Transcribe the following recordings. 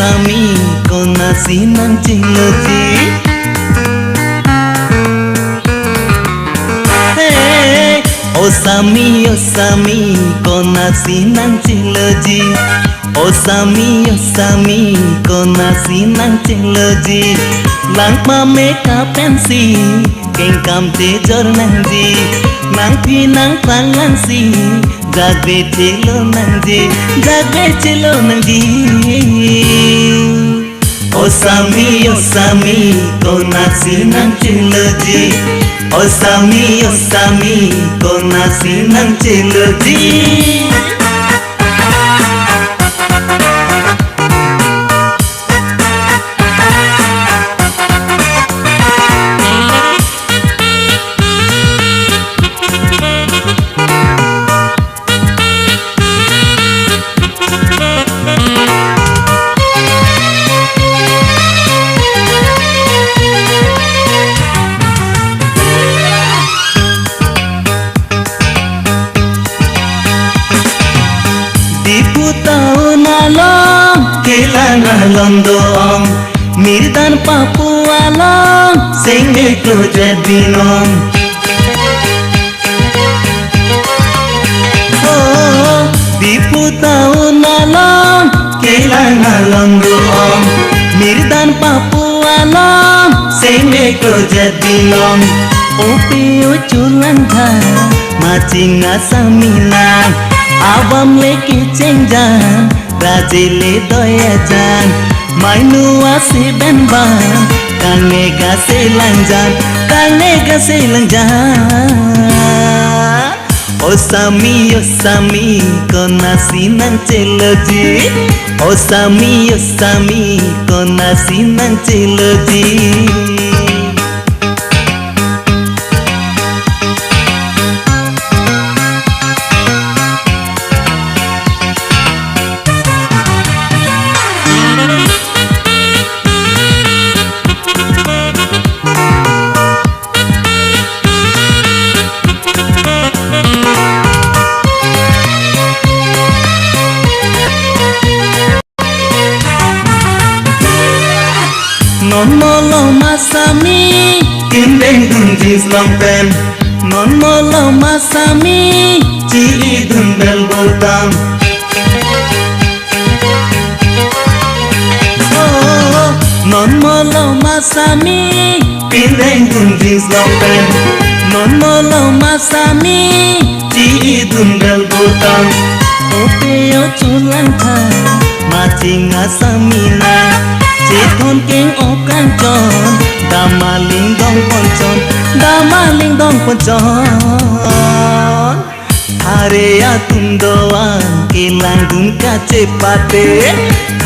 sami kona sinang ciloji. Hey, oh sami kona sinang ciloji. Oh sami kona sinang ciloji. Lang pameka pensi keng kam te jor nangji. Nang pi nang tangan si jagbe chelo nangji, jagbe chelo nangji. Oh sami kona sinang ciloji. Oh sami kona sinang ciloji. London, Mirdan Papua long, sing me project binom. Oh, di putau nalong, kelangan London, Mirdan Papua long, sing me project binom. Opi uculan tha, macing asamina, abam leki cengjan. Rajile doya jan, mainu ase benban, kange gase langjan, Oh sami kona sinang ciloji. Oh sami kona sinang ciloji. Non molo masami kindeng dun jeans long pant. Non molo masami chili dun bell bottom. Oh, non molo masami kindeng dun jeans long pant. Non molo masami chili dun bell bottom. Ope o chulan tha macing asamina. Ceton keng okan con, damaling dong poncon. Harea tundoan, kelang dun kacepate.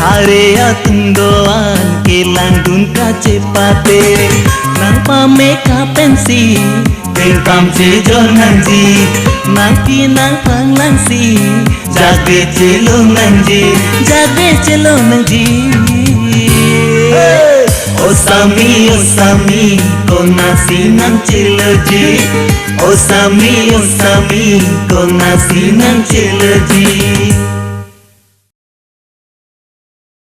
Harea tundoan, kelang dun kacepate. Nang pameka pensi, keng kam jejor nangji. Nang pinang panglangsi, jagbe chelo nangji. Oh sami kona sinang ciloji. Oh sami kona sinang ciloji.